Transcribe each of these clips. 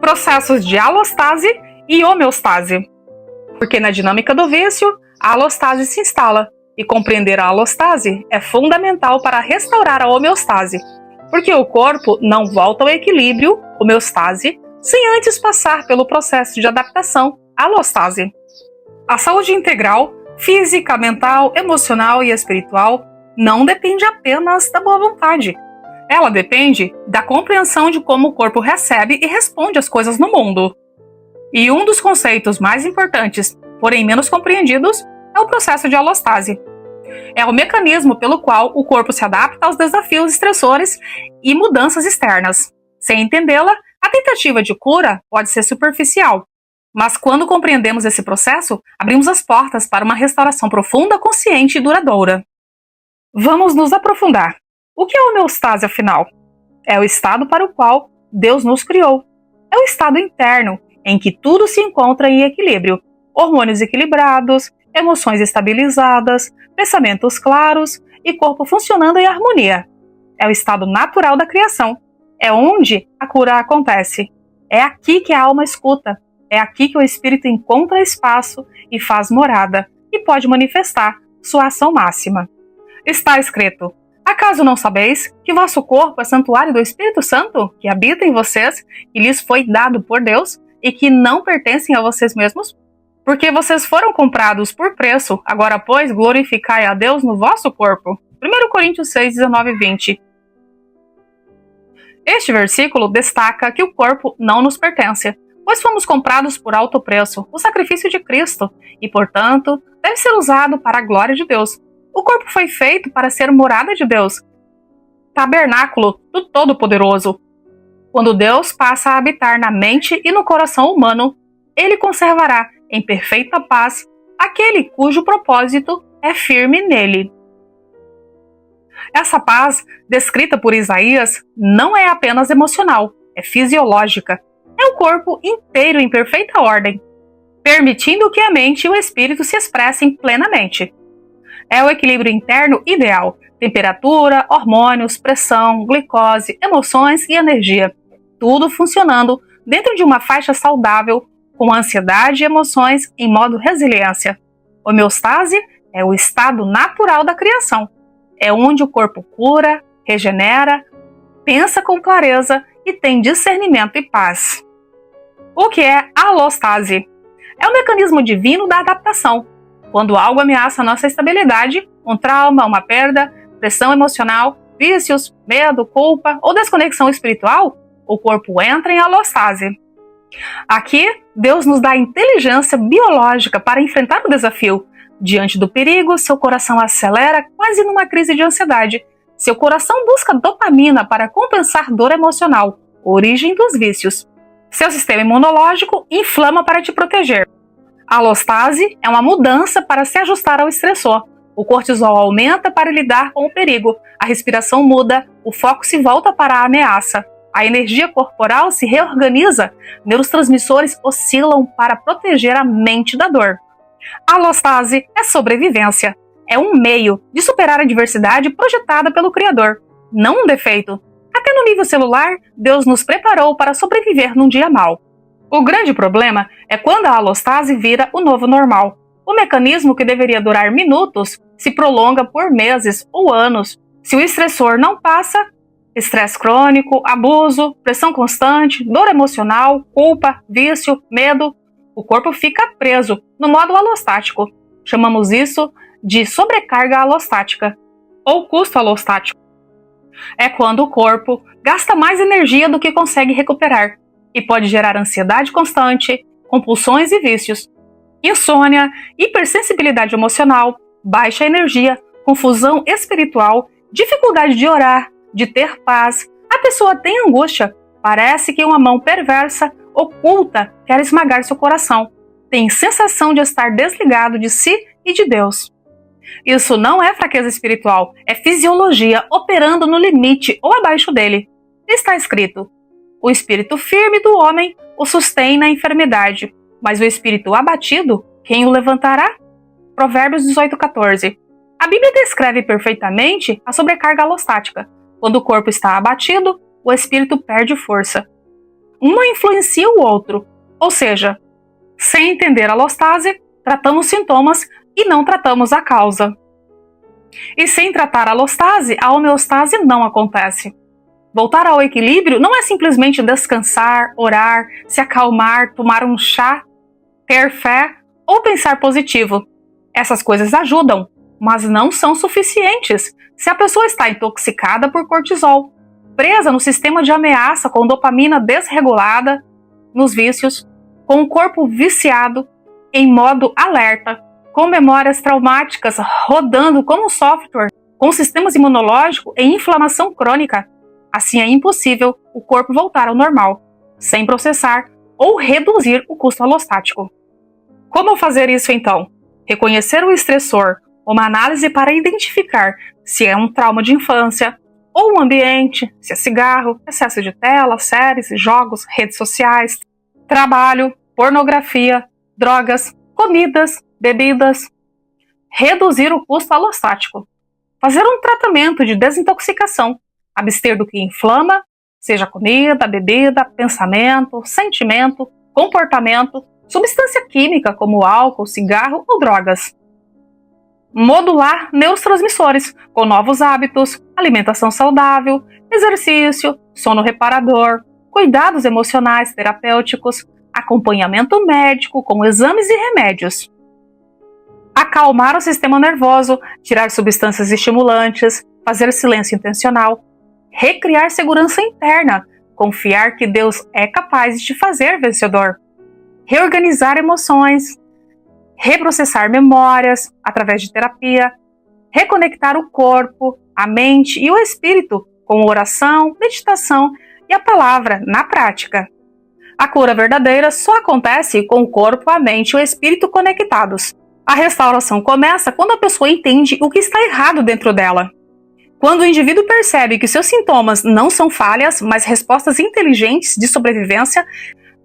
Processos de alostase e homeostase. Porque na dinâmica do vício, a alostase se instala, e compreender a alostase é fundamental para restaurar a homeostase, porque o corpo não volta ao equilíbrio, homeostase, sem antes passar pelo processo de adaptação, alostase. A saúde integral, física, mental, emocional e espiritual, não depende apenas da boa vontade. Ela depende da compreensão de como o corpo recebe e responde às coisas no mundo. E um dos conceitos mais importantes, porém menos compreendidos, é o processo de alostase. É o mecanismo pelo qual o corpo se adapta aos desafios estressores e mudanças externas. Sem entendê-la, a tentativa de cura pode ser superficial. Mas quando compreendemos esse processo, abrimos as portas para uma restauração profunda, consciente e duradoura. Vamos nos aprofundar. O que é homeostase, afinal? É o estado para o qual Deus nos criou. É o estado interno, em que tudo se encontra em equilíbrio. Hormônios equilibrados, emoções estabilizadas, pensamentos claros e corpo funcionando em harmonia. É o estado natural da criação. É onde a cura acontece. É aqui que a alma escuta. É aqui que o espírito encontra espaço e faz morada, e pode manifestar sua ação máxima. Está escrito: acaso não sabeis que vosso corpo é santuário do Espírito Santo, que habita em vocês, e lhes foi dado por Deus, e que não pertencem a vocês mesmos? Porque vocês foram comprados por preço, agora, pois, glorificai a Deus no vosso corpo. 1 Coríntios 6, 19 e 20. Este versículo destaca que o corpo não nos pertence, pois fomos comprados por alto preço, o sacrifício de Cristo, e, portanto, deve ser usado para a glória de Deus. O corpo foi feito para ser morada de Deus, tabernáculo do Todo-Poderoso. Quando Deus passa a habitar na mente e no coração humano, ele conservará em perfeita paz aquele cujo propósito é firme nele. Essa paz, descrita por Isaías, não é apenas emocional, é fisiológica. É o corpo inteiro em perfeita ordem, permitindo que a mente e o espírito se expressem plenamente. É o equilíbrio interno ideal, temperatura, hormônios, pressão, glicose, emoções e energia, tudo funcionando dentro de uma faixa saudável, com ansiedade e emoções em modo resiliência. Homeostase é o estado natural da criação. É onde o corpo cura, regenera, pensa com clareza e tem discernimento e paz. O que é alostase? É o mecanismo divino da adaptação. Quando algo ameaça nossa estabilidade, um trauma, uma perda, pressão emocional, vícios, medo, culpa ou desconexão espiritual, o corpo entra em alostase. Aqui, Deus nos dá a inteligência biológica para enfrentar o desafio. Diante do perigo, seu coração acelera quase numa crise de ansiedade. Seu coração busca dopamina para compensar dor emocional, origem dos vícios. Seu sistema imunológico inflama para te proteger. A alostase é uma mudança para se ajustar ao estressor. O cortisol aumenta para lidar com o perigo. A respiração muda, o foco se volta para a ameaça. A energia corporal se reorganiza, neurotransmissores oscilam para proteger a mente da dor. A alostase é sobrevivência. É um meio de superar a adversidade projetada pelo Criador, não um defeito. Até no nível celular, Deus nos preparou para sobreviver num dia mau. O grande problema é quando a alostase vira o novo normal. O mecanismo que deveria durar minutos se prolonga por meses ou anos. Se o estressor não passa, estresse crônico, abuso, pressão constante, dor emocional, culpa, vício, medo, o corpo fica preso no modo alostático. Chamamos isso de sobrecarga alostática ou custo alostático. É quando o corpo gasta mais energia do que consegue recuperar e pode gerar ansiedade constante, compulsões e vícios, insônia, hipersensibilidade emocional, baixa energia, confusão espiritual, dificuldade de orar, de ter paz. A pessoa tem angústia, parece que uma mão perversa, oculta, quer esmagar seu coração. Tem sensação de estar desligado de si e de Deus. Isso não é fraqueza espiritual, é fisiologia operando no limite ou abaixo dele. Está escrito: o espírito firme do homem o sustém na enfermidade, mas o espírito abatido, quem o levantará? Provérbios 18:14. A Bíblia descreve perfeitamente a sobrecarga alostática. Quando o corpo está abatido, o espírito perde força. um não influencia o outro. Ou seja, sem entender a alostase, tratamos sintomas e não tratamos a causa. E sem tratar a alostase, a homeostase não acontece. Voltar ao equilíbrio não é simplesmente descansar, orar, se acalmar, tomar um chá, ter fé ou pensar positivo. Essas coisas ajudam, mas não são suficientes se a pessoa está intoxicada por cortisol, presa no sistema de ameaça com dopamina desregulada, nos vícios, com o corpo viciado, em modo alerta, com memórias traumáticas rodando como software, com sistemas imunológico em inflamação crônica. Assim é impossível o corpo voltar ao normal, sem processar ou reduzir o custo alostático. Como fazer isso então? Reconhecer o estressor, uma análise para identificar se é um trauma de infância ou um ambiente, se é cigarro, excesso de tela, séries, jogos, redes sociais, trabalho, pornografia, drogas, comidas, bebidas. Reduzir o custo alostático. Fazer um tratamento de desintoxicação. Abster do que inflama, seja comida, bebida, pensamento, sentimento, comportamento, substância química como álcool, cigarro ou drogas. Modular neurotransmissores com novos hábitos, alimentação saudável, exercício, sono reparador, cuidados emocionais terapêuticos, acompanhamento médico com exames e remédios. Acalmar o sistema nervoso, tirar substâncias estimulantes, fazer silêncio intencional, recriar segurança interna, confiar que Deus é capaz de te fazer vencedor, reorganizar emoções, reprocessar memórias através de terapia, reconectar o corpo, a mente e o espírito com oração, meditação e a palavra na prática. A cura verdadeira só acontece com o corpo, a mente e o espírito conectados. A restauração começa quando a pessoa entende o que está errado dentro dela. Quando o indivíduo percebe que seus sintomas não são falhas, mas respostas inteligentes de sobrevivência,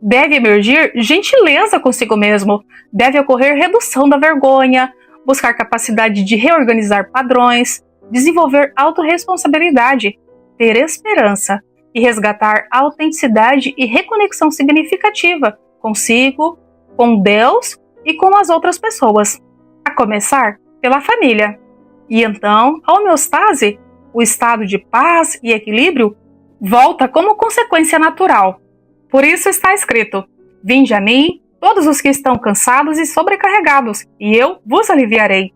deve emergir gentileza consigo mesmo, deve ocorrer redução da vergonha, buscar capacidade de reorganizar padrões, desenvolver autorresponsabilidade, ter esperança e resgatar a autenticidade e reconexão significativa consigo, com Deus e com as outras pessoas, a começar pela família. E então, a homeostase, o estado de paz e equilíbrio, volta como consequência natural. Por isso está escrito: vinde a mim, todos os que estão cansados e sobrecarregados, e eu vos aliviarei.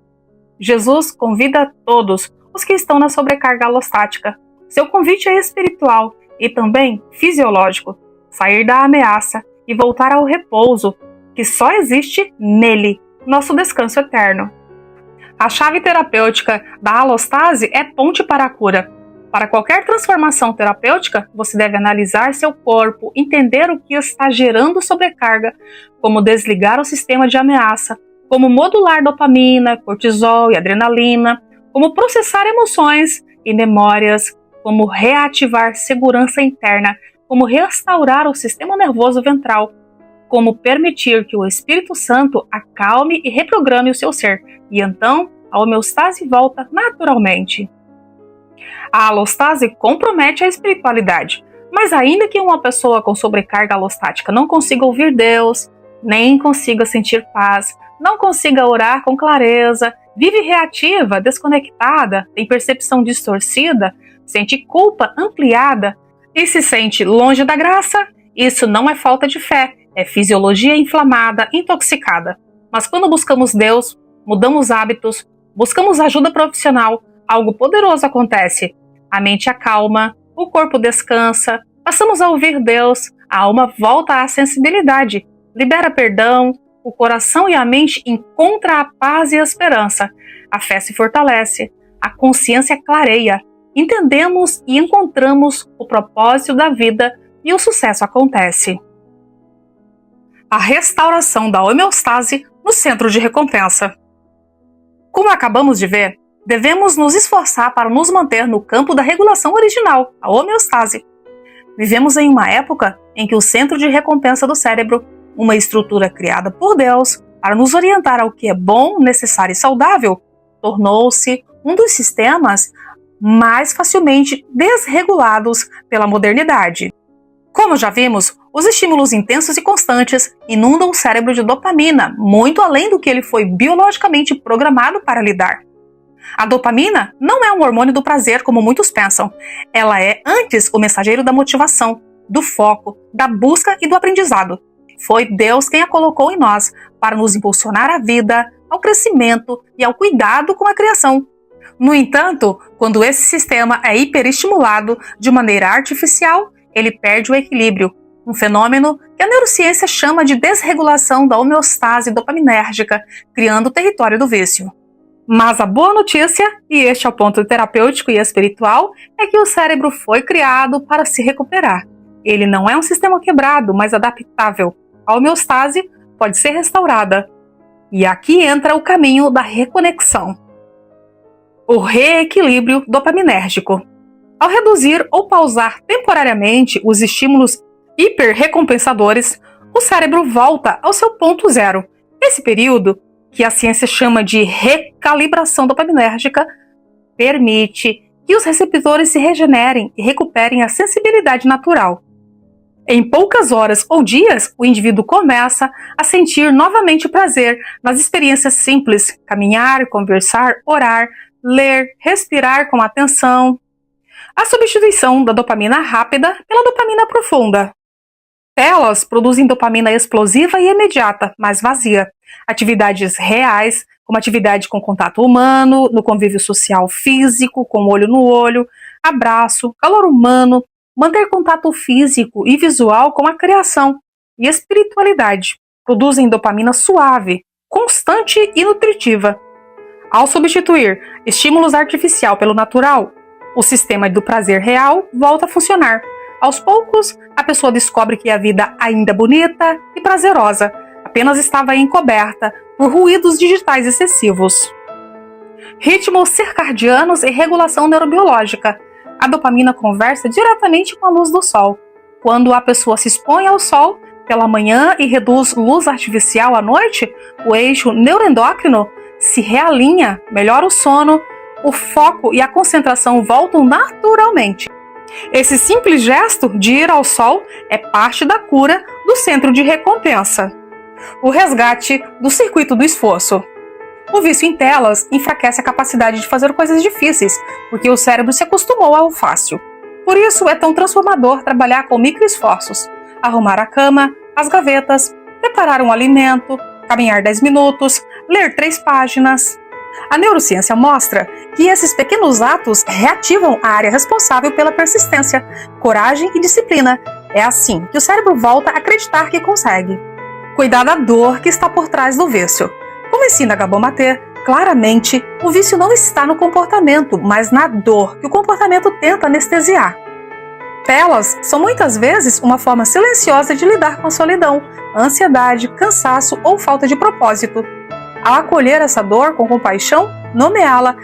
Jesus convida todos os que estão na sobrecarga alostática. Seu convite é espiritual e também fisiológico, sair da ameaça e voltar ao repouso, que só existe nele, nosso descanso eterno. A chave terapêutica da alostase é ponte para a cura. Para qualquer transformação terapêutica, você deve analisar seu corpo, entender o que está gerando sobrecarga, como desligar o sistema de ameaça, como modular dopamina, cortisol e adrenalina, como processar emoções e memórias, como reativar segurança interna, como restaurar o sistema nervoso ventral, como permitir que o Espírito Santo acalme e reprograme o seu ser, e então a homeostase volta naturalmente. A alostase compromete a espiritualidade, mas ainda que uma pessoa com sobrecarga alostática não consiga ouvir Deus, nem consiga sentir paz, não consiga orar com clareza, vive reativa, desconectada, tem percepção distorcida, sente culpa ampliada e se sente longe da graça, isso não é falta de fé, é fisiologia inflamada, intoxicada. Mas quando buscamos Deus, mudamos hábitos, buscamos ajuda profissional, algo poderoso acontece. A mente acalma, o corpo descansa, passamos a ouvir Deus, a alma volta à sensibilidade, libera perdão, o coração e a mente encontram a paz e a esperança, a fé se fortalece, a consciência clareia, entendemos e encontramos o propósito da vida e o sucesso acontece. A restauração da homeostase no centro de recompensa. Como acabamos de ver, devemos nos esforçar para nos manter no campo da regulação original, a homeostase. Vivemos em uma época em que o centro de recompensa do cérebro, uma estrutura criada por Deus para nos orientar ao que é bom, necessário e saudável, tornou-se um dos sistemas mais facilmente desregulados pela modernidade. Como já vimos, Os estímulos intensos e constantes inundam o cérebro de dopamina, muito além do que ele foi biologicamente programado para lidar. A dopamina não é um hormônio do prazer, como muitos pensam. Ela é, antes, o mensageiro da motivação, do foco, da busca e do aprendizado. Foi Deus quem a colocou em nós para nos impulsionar à vida, ao crescimento e ao cuidado com a criação. No entanto, quando esse sistema é hiperestimulado de maneira artificial, ele perde o equilíbrio, um fenômeno que a neurociência chama de desregulação da homeostase dopaminérgica, criando o território do vício. Mas a boa notícia, e este é o ponto terapêutico e espiritual, é que o cérebro foi criado para se recuperar. Ele não é um sistema quebrado, mas adaptável. A homeostase pode ser restaurada. E aqui entra o caminho da reconexão. O reequilíbrio dopaminérgico. Ao reduzir ou pausar temporariamente os estímulos hiperrecompensadores, o cérebro volta ao seu ponto zero. Esse período, que a ciência chama de recalibração dopaminérgica, permite que os receptores se regenerem e recuperem a sensibilidade natural. Em poucas horas ou dias, o indivíduo começa a sentir novamente prazer nas experiências simples: caminhar, conversar, orar, ler, respirar com atenção. A substituição da dopamina rápida pela dopamina profunda. Telas produzem dopamina explosiva e imediata, mas vazia. Atividades reais, como atividade com contato humano, no convívio social físico, com olho no olho, abraço, calor humano, manter contato físico e visual com a criação e espiritualidade, produzem dopamina suave, constante e nutritiva. Ao substituir estímulos artificial pelo natural, o sistema do prazer real volta a funcionar. Aos poucos, a pessoa descobre que a vida ainda é bonita e prazerosa, apenas estava encoberta por ruídos digitais excessivos. Ritmos circadianos e regulação neurobiológica. A dopamina conversa diretamente com a luz do sol. Quando a pessoa se expõe ao sol pela manhã e reduz luz artificial à noite, o eixo neuroendócrino se realinha, melhora o sono, o foco e a concentração voltam naturalmente. Esse simples gesto de ir ao sol é parte da cura do centro de recompensa. O resgate do circuito do esforço. O vício em telas enfraquece a capacidade de fazer coisas difíceis, porque o cérebro se acostumou ao fácil. Por isso é tão transformador trabalhar com microesforços: arrumar a cama, as gavetas, preparar um alimento, caminhar 10 minutos, ler 3 páginas. A neurociência mostra que esses pequenos atos reativam a área responsável pela persistência, coragem e disciplina. É assim que o cérebro volta a acreditar que consegue. Cuidar da dor que está por trás do vício. Como ensina Gabor Maté, claramente o vício não está no comportamento, mas na dor que o comportamento tenta anestesiar. Telas são muitas vezes uma forma silenciosa de lidar com a solidão, ansiedade, cansaço ou falta de propósito. Ao acolher essa dor com compaixão, nomeá-la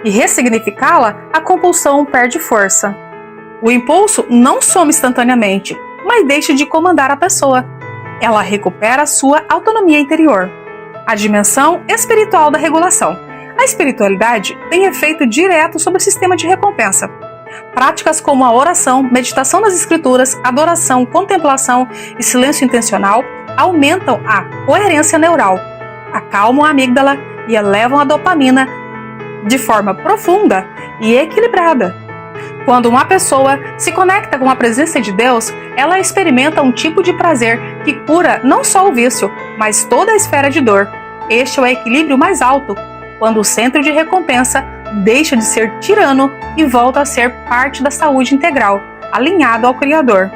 e ressignificá-la, a compulsão perde força. O impulso não some instantaneamente, mas deixa de comandar a pessoa. Ela recupera a sua autonomia interior. A dimensão espiritual da regulação. A espiritualidade tem efeito direto sobre o sistema de recompensa. Práticas como a oração, meditação nas escrituras, adoração, contemplação e silêncio intencional aumentam a coerência neural, acalmam a amígdala e elevam a dopamina de forma profunda e equilibrada. Quando uma pessoa se conecta com a presença de Deus, ela experimenta um tipo de prazer que cura não só o vício, mas toda a esfera de dor. Este é o equilíbrio mais alto, quando o centro de recompensa deixa de ser tirano e volta a ser parte da saúde integral, alinhado ao Criador.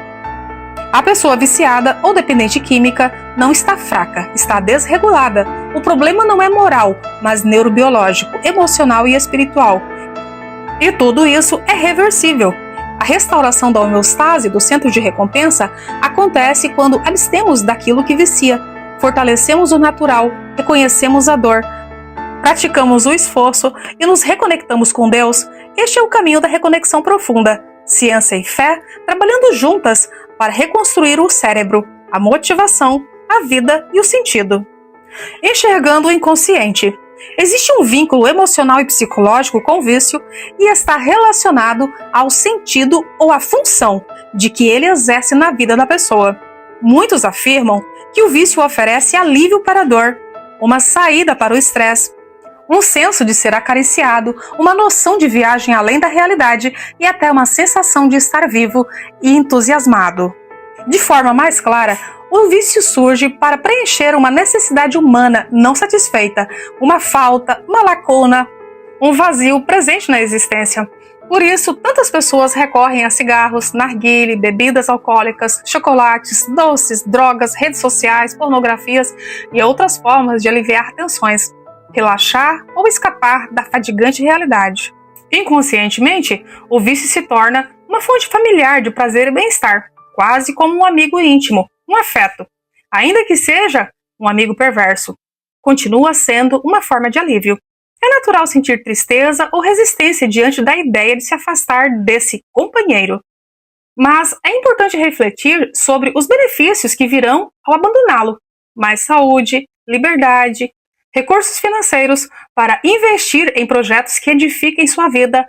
A pessoa viciada ou dependente química não está fraca, está desregulada. O problema não é moral, mas neurobiológico, emocional e espiritual. E tudo isso é reversível. A restauração da homeostase do centro de recompensa acontece quando abstemos daquilo que vicia, fortalecemos o natural, reconhecemos a dor, praticamos o esforço e nos reconectamos com Deus. Este é o caminho da reconexão profunda. Ciência e fé trabalhando juntas para reconstruir o cérebro, a motivação, a vida e o sentido. Enxergando o inconsciente. Existe um vínculo emocional e psicológico com o vício e está relacionado ao sentido ou à função de que ele exerce na vida da pessoa. Muitos afirmam que o vício oferece alívio para a dor, uma saída para o estresse, um senso de ser acariciado, uma noção de viagem além da realidade e até uma sensação de estar vivo e entusiasmado. De forma mais clara, o vício surge para preencher uma necessidade humana não satisfeita, uma falta, uma lacuna, um vazio presente na existência. Por isso, tantas pessoas recorrem a cigarros, narguilé, bebidas alcoólicas, chocolates, doces, drogas, redes sociais, pornografias e outras formas de aliviar tensões, relaxar ou escapar da fadigante realidade. Inconscientemente, o vício se torna uma fonte familiar de prazer e bem-estar, quase como um amigo íntimo, um afeto. Ainda que seja um amigo perverso, continua sendo uma forma de alívio. É natural sentir tristeza ou resistência diante da ideia de se afastar desse companheiro. Mas é importante refletir sobre os benefícios que virão ao abandoná-lo. Mais saúde, liberdade, recursos financeiros para investir em projetos que edifiquem sua vida,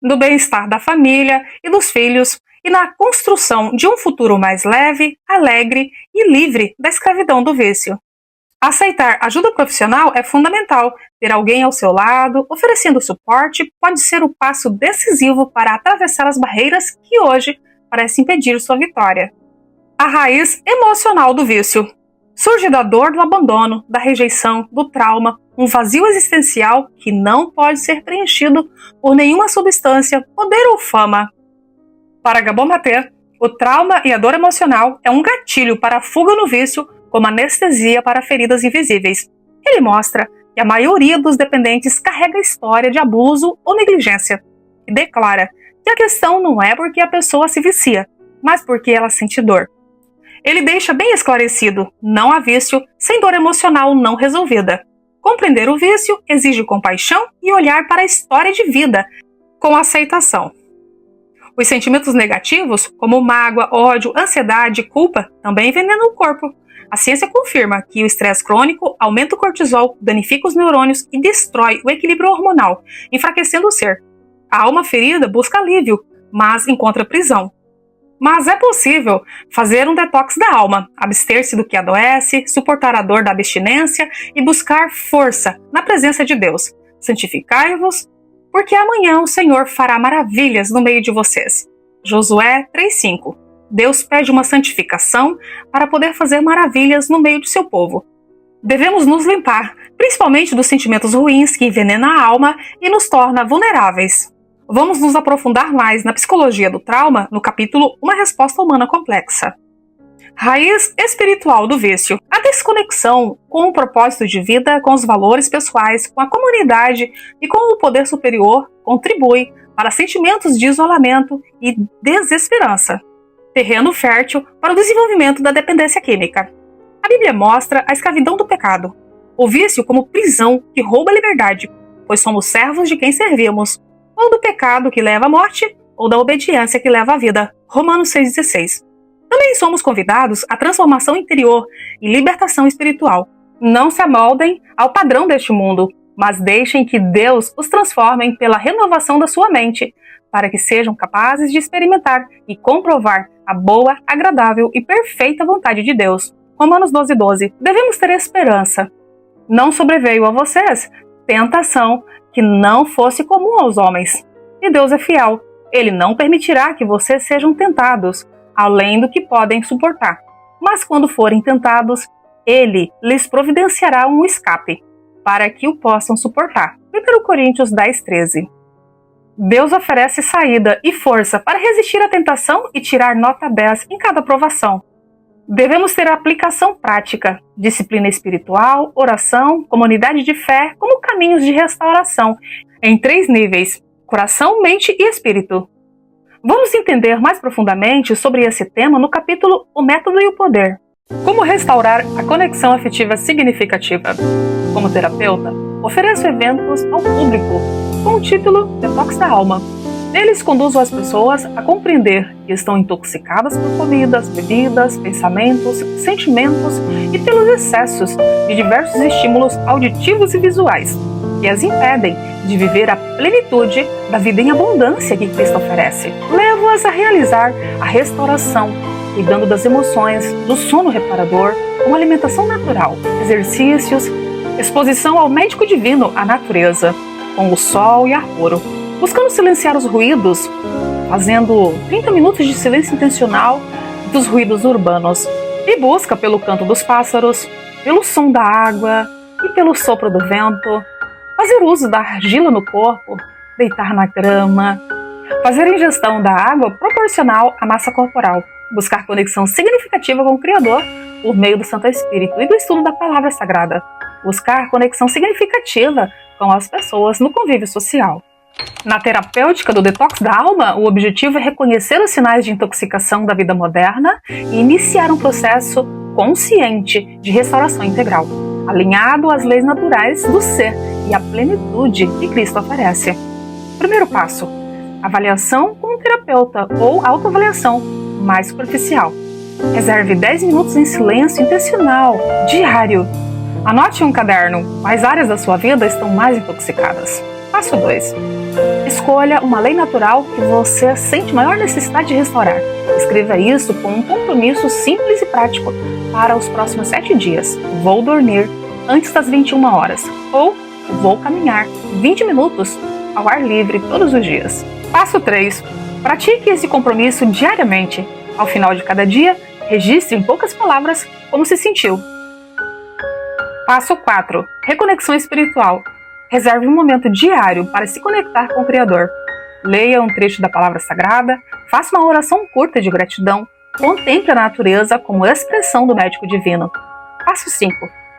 no bem-estar da família e dos filhos e na construção de um futuro mais leve, alegre e livre da escravidão do vício. Aceitar ajuda profissional é fundamental. Ter alguém ao seu lado, oferecendo suporte, pode ser o passo decisivo para atravessar as barreiras que hoje parecem impedir sua vitória. A raiz emocional do vício surge da dor do abandono, da rejeição, do trauma, um vazio existencial que não pode ser preenchido por nenhuma substância, poder ou fama. Para Gabor Maté, o trauma e a dor emocional é um gatilho para a fuga no vício, como anestesia para feridas invisíveis. Ele mostra que a maioria dos dependentes carrega história de abuso ou negligência e declara que a questão não é porque a pessoa se vicia, mas porque ela sente dor. Ele deixa bem esclarecido, não há vício sem dor emocional não resolvida. Compreender o vício exige compaixão e olhar para a história de vida com aceitação. Os sentimentos negativos, como mágoa, ódio, ansiedade e culpa, também envenenam o corpo. A ciência confirma que o estresse crônico aumenta o cortisol, danifica os neurônios e destrói o equilíbrio hormonal, enfraquecendo o ser. A alma ferida busca alívio, mas encontra prisão. Mas é possível fazer um detox da alma, abster-se do que adoece, suportar a dor da abstinência e buscar força na presença de Deus. Santificai-vos, porque amanhã o Senhor fará maravilhas no meio de vocês. Josué 3:5. Deus pede uma santificação para poder fazer maravilhas no meio do seu povo. Devemos nos limpar, principalmente dos sentimentos ruins que envenenam a alma e nos torna vulneráveis. Vamos nos aprofundar mais na psicologia do trauma no capítulo Uma Resposta Humana Complexa. Raiz espiritual do vício. A desconexão com o propósito de vida, com os valores pessoais, com a comunidade e com o poder superior contribui para sentimentos de isolamento e desesperança. Terreno fértil para o desenvolvimento da dependência química. A Bíblia mostra a escravidão do pecado, o vício como prisão que rouba a liberdade, pois somos servos de quem servimos, ou do pecado que leva à morte, ou da obediência que leva à vida. Romanos 6,16. Também somos convidados à transformação interior e libertação espiritual. Não se amoldem ao padrão deste mundo, mas deixem que Deus os transforme pela renovação da sua mente, para que sejam capazes de experimentar e comprovar a boa, agradável e perfeita vontade de Deus. Romanos 12:12. Devemos ter esperança. Não sobreveio a vocês tentação que não fosse comum aos homens. E Deus é fiel. Ele não permitirá que vocês sejam tentados, além do que podem suportar. Mas quando forem tentados, Ele lhes providenciará um escape, para que o possam suportar. 1 Coríntios 10:13. Deus oferece saída e força para resistir à tentação e tirar nota 10 em cada provação. Devemos ter aplicação prática, disciplina espiritual, oração, comunidade de fé como caminhos de restauração, em 3 níveis: coração, mente e espírito. Vamos entender mais profundamente sobre esse tema no capítulo O Método e o Poder. Como restaurar a conexão afetiva significativa? Como terapeuta, ofereço eventos ao público com o título Detox da Alma. Neles conduzo as pessoas a compreender que estão intoxicadas por comidas, bebidas, pensamentos, sentimentos e pelos excessos de diversos estímulos auditivos e visuais, que as impedem de viver a plenitude da vida em abundância que Cristo oferece. Levo-as a realizar a restauração cuidando das emoções, do sono reparador, com alimentação natural, exercícios, exposição ao médico divino, a natureza, com o sol e ar puro, buscando silenciar os ruídos, fazendo 30 minutos de silêncio intencional dos ruídos urbanos, e busca pelo canto dos pássaros, pelo som da água e pelo sopro do vento, fazer uso da argila no corpo, deitar na grama, fazer ingestão da água proporcional à massa corporal, buscar conexão significativa com o Criador por meio do Santo Espírito e do estudo da Palavra Sagrada, buscar conexão significativa com as pessoas no convívio social. Na terapêutica do detox da alma, o objetivo é reconhecer os sinais de intoxicação da vida moderna e iniciar um processo consciente de restauração integral, alinhado às leis naturais do ser e à plenitude que Cristo oferece. Primeiro passo: avaliação com um terapeuta ou autoavaliação mais superficial. Reserve 10 minutos em silêncio intencional, diário. Anote em um caderno quais áreas da sua vida estão mais intoxicadas. Passo 2. Escolha uma lei natural que você sente maior necessidade de restaurar. Escreva isso com um compromisso simples e prático para os próximos 7 dias. Vou dormir antes das 21 horas. Ou vou caminhar 20 minutos ao ar livre todos os dias. Passo 3. Pratique esse compromisso diariamente. Ao final de cada dia, registre em poucas palavras como se sentiu. Passo 4. Reconexão espiritual. Reserve um momento diário para se conectar com o Criador. Leia um trecho da Palavra Sagrada, faça uma oração curta de gratidão, contemple a natureza como expressão do médico divino. Passo 5.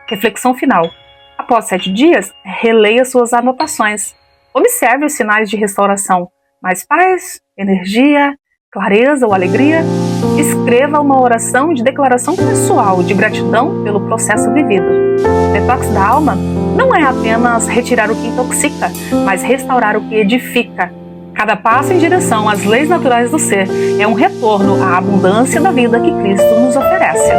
Reflexão final. Após 7 dias, releia suas anotações. Observe os sinais de restauração. Mais paz, energia, clareza ou alegria. Escreva uma oração de declaração pessoal de gratidão pelo processo vivido. Detox da alma não é apenas retirar o que intoxica, mas restaurar o que edifica. Cada passo em direção às leis naturais do ser é um retorno à abundância da vida que Cristo nos oferece.